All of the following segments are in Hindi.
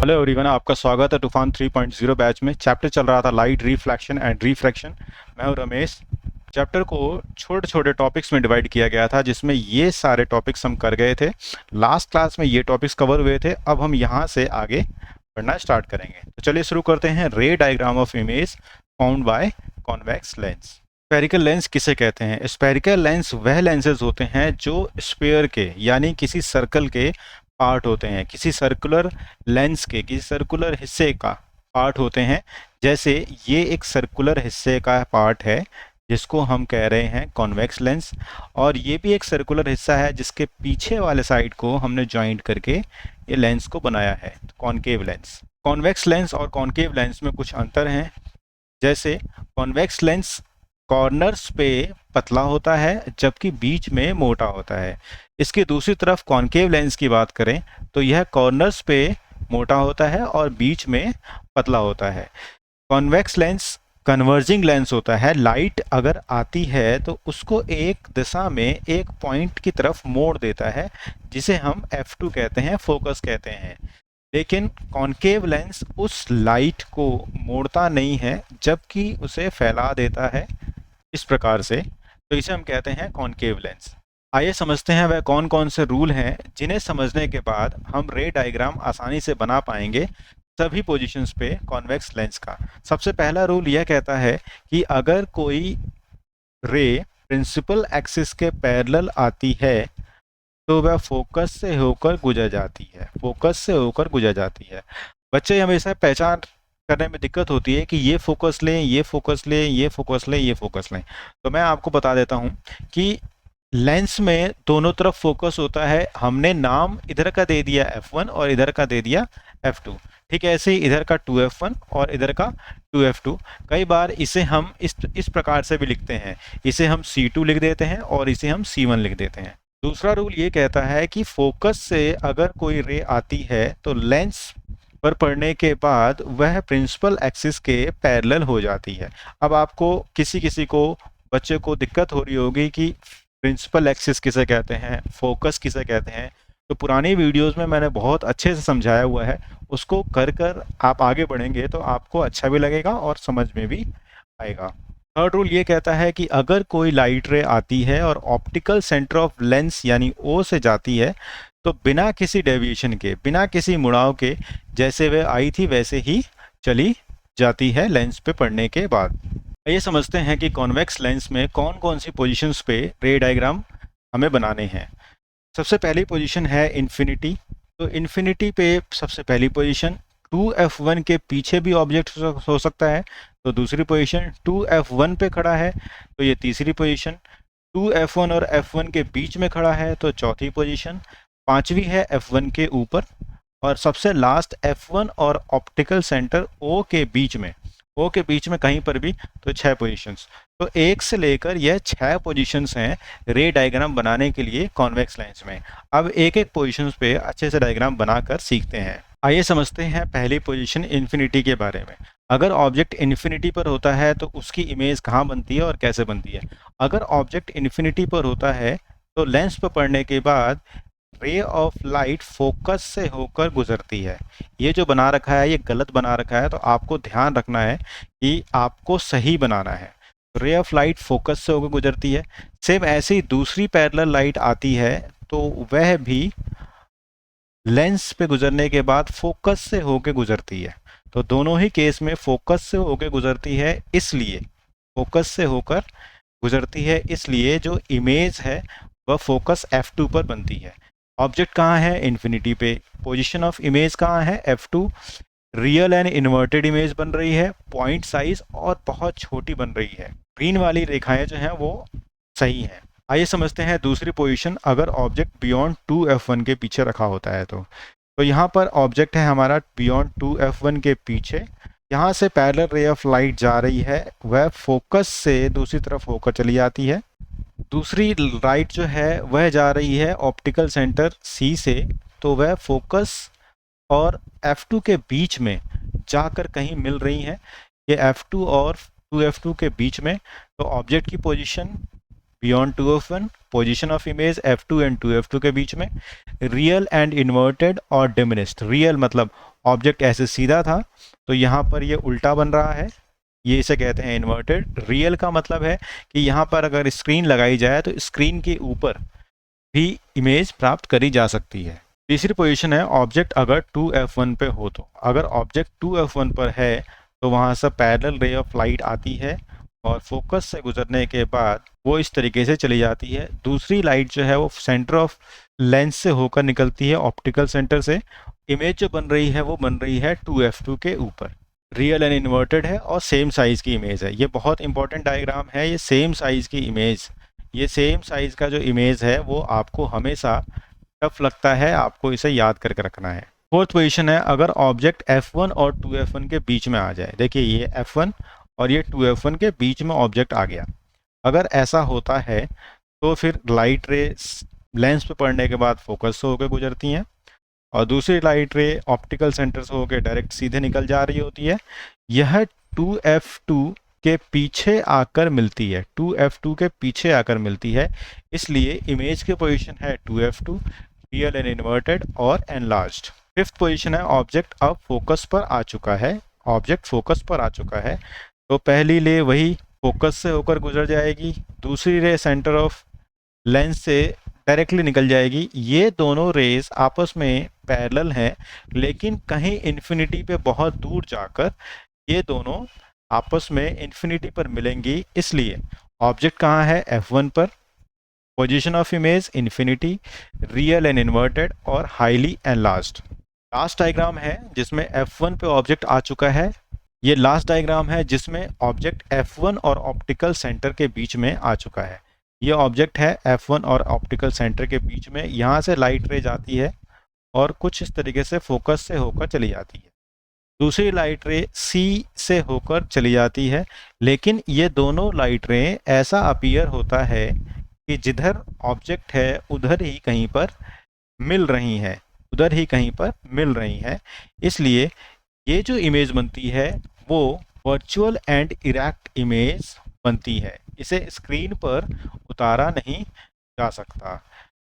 हेलो एवरीवन, आपका स्वागत है तूफान 3.0 बैच में। चैप्टर चल रहा था लाइट रिफ्लेक्शन एंड रिफ्रैक्शन। मैं हूं रमेश। चैप्टर को छोटे छोटे टॉपिक्स में डिवाइड किया गया था, जिसमें ये सारे टॉपिक्स हम कर गए थे। लास्ट क्लास में ये टॉपिक्स कवर हुए थे। अब हम यहाँ से आगे बढ़ना स्टार्ट करेंगे। तो चलिए शुरू करते हैं। रे diagram of image found by convex lens. Spherical lens किसे कहते हैं? स्पेरिकल लेंस वह लेंसेज होते हैं जो स्फीयर के यानी किसी सर्कल के पार्ट होते हैं, किसी सर्कुलर लेंस के किसी सर्कुलर हिस्से का पार्ट होते हैं। जैसे ये एक सर्कुलर हिस्से का पार्ट है जिसको हम कह रहे हैं कॉन्वेक्स लेंस, और ये भी एक सर्कुलर हिस्सा है जिसके पीछे वाले साइड को हमने जॉइंट करके ये लेंस को बनाया है, कॉनकेव लेंस। कॉन्वेक्स लेंस और कॉनकेव लेंस में कुछ अंतर हैं। जैसे कॉन्वेक्स लेंस कॉर्नर्स पे पतला होता है जबकि बीच में मोटा होता है। इसकी दूसरी तरफ कॉनकेव लेंस की बात करें तो यह कॉर्नर्स पे मोटा होता है और बीच में पतला होता है। कॉन्वेक्स लेंस कन्वर्जिंग लेंस होता है। लाइट अगर आती है तो उसको एक दिशा में एक पॉइंट की तरफ मोड़ देता है, जिसे हम f2 कहते हैं, फोकस कहते हैं। लेकिन कॉनकेव लेंस उस लाइट को मोड़ता नहीं है जबकि उसे फैला देता है इस प्रकार से। तो इसे हम कहते हैं कॉनकेव लेंस। आइए समझते हैं वह कौन कौन से रूल हैं जिन्हें समझने के बाद हम रे डायग्राम आसानी से बना पाएंगे सभी पोजीशंस पे कॉन्वेक्स लेंस का। सबसे पहला रूल यह कहता है कि अगर कोई रे प्रिंसिपल एक्सिस के पैरेलल आती है तो वह फोकस से होकर गुजर जाती है, फोकस से होकर गुजर जाती है। बच्चे हमेशा पहचान करने में दिक्कत होती है कि ये फोकस लें, ये फोकस लें, ये फोकस लें, ये फोकस लें। तो मैं आपको बता देता हूँ कि लेंस में दोनों तरफ फोकस होता है। हमने नाम इधर का दे दिया f1 और इधर का दे दिया f2। ठीक है, ऐसे ही इधर का 2f1 और इधर का 2f2। कई बार इसे हम इस प्रकार से भी लिखते हैं, इसे हम C2 लिख देते हैं और इसे हम C1 लिख देते हैं। दूसरा रूल ये कहता है कि फोकस से अगर कोई रे आती है तो लेंस पर पड़ने के बाद वह प्रिंसिपल एक्सिस के पैरेलल हो जाती है। अब आपको किसी को बच्चे को दिक्कत हो रही होगी कि प्रिंसिपल एक्सिस किसे कहते हैं, फोकस किसे कहते हैं। तो पुरानी वीडियोस में मैंने बहुत अच्छे से समझाया हुआ है, उसको कर आप आगे बढ़ेंगे तो आपको अच्छा भी लगेगा और समझ में भी आएगा। थर्ड रूल ये कहता है कि अगर कोई लाइट रे आती है और ऑप्टिकल सेंटर ऑफ लेंस यानी ओ से जाती है तो बिना किसी डेविएशन के, बिना किसी मुड़ाव के, जैसे वह आई थी वैसे ही चली जाती है लेंस पे पड़ने के बाद। ये समझते हैं कि कॉन्वेक्स लेंस में कौन कौन सी पोजीशंस पे रे डायग्राम हमें बनाने हैं। सबसे पहली पोजीशन है इन्फिनिटी। तो इन्फिनिटी पे सबसे पहली पोजीशन 2f1 के पीछे भी ऑब्जेक्ट हो सकता है, तो दूसरी पोजीशन 2f1 पे खड़ा है तो ये तीसरी पोजीशन, 2f1 और f1 के बीच में खड़ा है तो चौथी पोजीशन, पांचवी है f1 के ऊपर, और सबसे लास्ट f1 और ऑप्टिकल सेंटर O के बीच में, O के बीच में कहीं पर भी, तो 6 पोजीशंस। तो एक से लेकर यह 6 पोजीशंस हैं रे डायग्राम बनाने के लिए कॉन्वेक्स लेंस में। अब एक एक पोजीशंस पे अच्छे से डायग्राम बनाकर सीखते हैं। आइए समझते हैं पहली पोजीशन इन्फिनिटी के बारे में। अगर ऑब्जेक्ट इन्फिनिटी पर होता है तो उसकी इमेज कहाँ बनती है और कैसे बनती है? अगर ऑब्जेक्ट इन्फिनिटी पर होता है तो लेंस पर पड़ने के बाद रे ऑफ लाइट फोकस से होकर गुजरती है। ये जो बना रखा है ये गलत बना रखा है, तो आपको ध्यान रखना है कि आपको सही बनाना है। रे ऑफ लाइट फोकस से होकर गुजरती है। सेम ऐसे ही दूसरी पैरेलल लाइट आती है तो वह भी लेंस पे गुजरने के बाद फोकस से होकर गुजरती है। तो दोनों ही केस में फोकस से होकर गुजरती है, इसलिए फोकस से होकर गुजरती है, इसलिए जो इमेज है वह फोकस f2 पर बनती है। ऑब्जेक्ट कहाँ है? इन्फिनिटी पे। पोजीशन ऑफ इमेज कहाँ है? f2। Real and inverted image बन रही है, पॉइंट साइज और बहुत छोटी बन रही है। ग्रीन वाली रेखाएं जो हैं वो सही हैं। आइए समझते हैं दूसरी पोजीशन, अगर ऑब्जेक्ट बियॉन्ड 2f1 के पीछे रखा होता है तो यहाँ पर ऑब्जेक्ट है हमारा बियॉन्ड 2f1 के पीछे। यहाँ से पैरेलल रे ऑफ लाइट जा रही है, वह फोकस से दूसरी तरफ होकर चली जाती है। दूसरी लाइट जो है वह जा रही है ऑप्टिकल सेंटर C से, तो वह फोकस और f2 के बीच में जाकर कहीं मिल रही हैं। ये f2 और 2f2 के बीच में, तो ऑब्जेक्ट की position beyond 2f1, position of image f2 and 2f2 के बीच में, रियल एंड इन्वर्टेड और डिमिनिस्ड। रियल मतलब ऑब्जेक्ट ऐसे सीधा था तो यहाँ पर ये उल्टा बन रहा है, ये इसे कहते हैं इन्वर्टेड। रियल का मतलब है कि यहाँ पर अगर स्क्रीन लगाई जाए तो स्क्रीन के ऊपर भी इमेज प्राप्त करी जा सकती है। तीसरी पोजीशन है ऑब्जेक्ट अगर 2f1 पे हो तो। अगर ऑब्जेक्ट 2f1 पर है तो वहाँ से पैरेलल रे ऑफ लाइट आती है और फोकस से गुजरने के बाद वो इस तरीके से चली जाती है। दूसरी लाइट जो है वो सेंटर ऑफ लेंस से होकर निकलती है, ऑप्टिकल सेंटर से। इमेज जो बन रही है वो बन रही है 2f2 के ऊपर। रियल एंड इन्वर्टेड है और सेम साइज की इमेज है। ये बहुत इंपॉर्टेंट डायग्राम है। ये सेम साइज की इमेज, ये सेम साइज का जो इमेज है वो आपको हमेशा टफ लगता है, आपको इसे याद करके रखना है। फोर्थ पोजीशन है अगर ऑब्जेक्ट f1 और 2f1 के बीच में आ जाए। देखिए ये f1 और ये 2f1 के बीच में ऑब्जेक्ट आ गया। अगर ऐसा होता है तो फिर लाइट रे लेंस पे पड़ने के बाद फोकस से होकर गुजरती हैं और दूसरी लाइट रे ऑप्टिकल सेंटर से होकर डायरेक्ट सीधे निकल जा रही होती है। यह 2f2 के पीछे आकर मिलती है, 2f2 के पीछे आकर मिलती है, इसलिए इमेज की पोजीशन है 2f2, रियल एंड इन्वर्टेड और एनलार्ज्ड। फिफ्थ पोजीशन है ऑब्जेक्ट अब फोकस पर आ चुका है। ऑब्जेक्ट फोकस पर आ चुका है तो पहली रे वही फोकस से होकर गुजर जाएगी, दूसरी रे सेंटर ऑफ लेंस से डायरेक्टली निकल जाएगी। ये दोनों रेज आपस में पैरेलल हैं लेकिन कहीं इन्फिनिटी पे बहुत दूर जाकर ये दोनों आपस में इन्फिनिटी पर मिलेंगी, इसलिए ऑब्जेक्ट कहाँ है f1 पर, position of image infinity, real and inverted और हाईली एनलार्ज्ड। लास्ट डायग्राम है जिसमें f1 पे ऑब्जेक्ट आ चुका है। ये लास्ट डायग्राम है जिसमें ऑब्जेक्ट f1 और ऑप्टिकल सेंटर के बीच में आ चुका है। ये ऑब्जेक्ट है f1 और ऑप्टिकल सेंटर के बीच में, यहाँ से लाइट रे जाती है और कुछ इस तरीके से फोकस से होकर चली जाती है। दूसरी लाइट रे C से होकर चली जाती है, लेकिन ये दोनों लाइट रे ऐसा अपीयर होता है कि जिधर ऑब्जेक्ट है उधर ही कहीं पर मिल रही हैं, उधर ही कहीं पर मिल रही हैं। इसलिए ये जो इमेज बनती है वो वर्चुअल एंड इरेक्ट इमेज बनती है, इसे स्क्रीन पर उतारा नहीं जा सकता।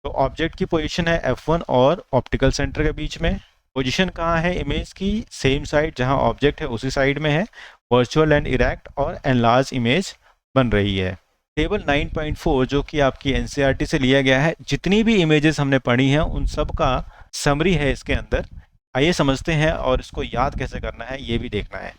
तो ऑब्जेक्ट की पोजीशन है f1 और ऑप्टिकल सेंटर के बीच में। पोजीशन कहाँ है इमेज की, सेम साइड जहाँ ऑब्जेक्ट है उसी साइड में है। वर्चुअल एंड इरेक्ट और एनलार्ज इमेज बन रही है। टेबल 9.4 जो कि आपकी एनसीईआरटी से लिया गया है, जितनी भी इमेजेस हमने पढ़ी हैं उन सब का समरी है इसके अंदर। आइए समझते हैं और इसको याद कैसे करना है ये भी देखना है।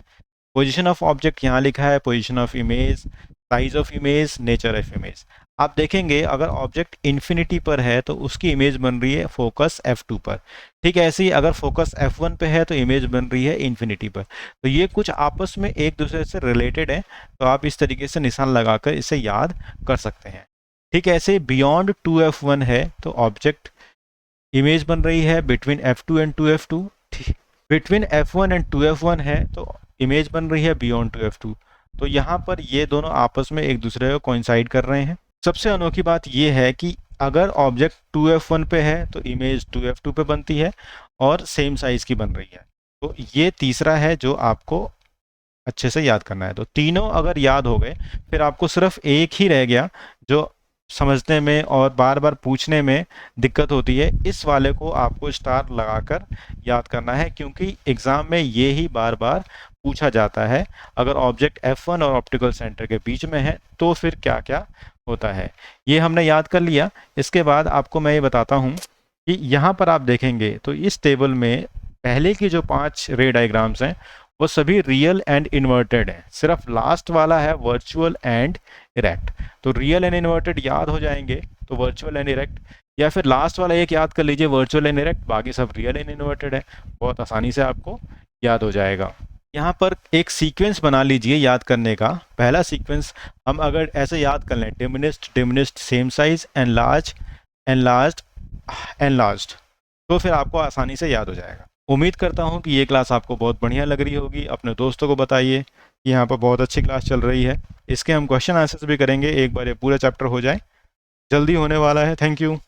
पोजीशन ऑफ ऑब्जेक्ट यहाँ लिखा है, position of image, size of image, nature of image. आप देखेंगे अगर ऑब्जेक्ट इन्फिनिटी पर है तो उसकी इमेज बन रही है फोकस f2 पर। ठीक है, ऐसे ही अगर फोकस f1 पे है तो इमेज बन रही है इन्फिनिटी पर। तो ये कुछ आपस में एक दूसरे से रिलेटेड है, तो आप इस तरीके से निशान लगाकर इसे याद कर सकते हैं। ठीक है, ऐसे बियॉन्ड 2f1 है तो ऑब्जेक्ट इमेज बन रही है between f2 and 2f2। Between f1 and 2f1 है तो इमेज बन रही है बियॉन्ड 2f2। तो यहाँ पर ये दोनों आपस में एक दूसरे को कोइंसाइड कर रहे हैं। सबसे अनोखी बात ये है कि अगर ऑब्जेक्ट 2f1 पे है तो इमेज 2f2 पे बनती है और सेम साइज की बन रही है। तो ये तीसरा है जो आपको अच्छे से याद करना है। तो तीनों अगर याद हो गए फिर आपको सिर्फ एक ही रह गया जो समझने में और बार बार पूछने में दिक्कत होती है। इस वाले को आपको स्टार लगाकर याद करना है क्योंकि एग्ज़ाम में ये ही बार बार पूछा जाता है। अगर ऑब्जेक्ट f1 और ऑप्टिकल सेंटर के बीच में है तो फिर क्या क्या होता है, ये हमने याद कर लिया। इसके बाद आपको मैं ये बताता हूँ कि यहाँ पर आप देखेंगे तो इस टेबल में पहले की जो 5 रे डायग्राम्स हैं वो सभी रियल एंड इन्वर्टेड हैं, सिर्फ लास्ट वाला है वर्चुअल एंड इरेक्ट। तो रियल एंड इन्वर्टेड याद हो जाएंगे तो वर्चुअल एंड इरेक्ट, या फिर लास्ट वाला एक याद कर लीजिए वर्चुअल एंड इरेक्ट, बाकी सब रियल एंड इन्वर्टेड है। बहुत आसानी से आपको याद हो जाएगा। यहाँ पर एक सीक्वेंस बना लीजिए याद करने का। पहला सीक्वेंस हम अगर ऐसे याद कर लें, diminished, same size, enlarge, enlarged, enlarged, तो फिर आपको आसानी से याद हो जाएगा। उम्मीद करता हूँ कि ये क्लास आपको बहुत बढ़िया लग रही होगी। अपने दोस्तों को बताइए कि यहाँ पर बहुत अच्छी क्लास चल रही है। इसके हम क्वेश्चन आंसर्स भी करेंगे एक बार ये पूरा चैप्टर हो जाए, जल्दी होने वाला है। Thank you.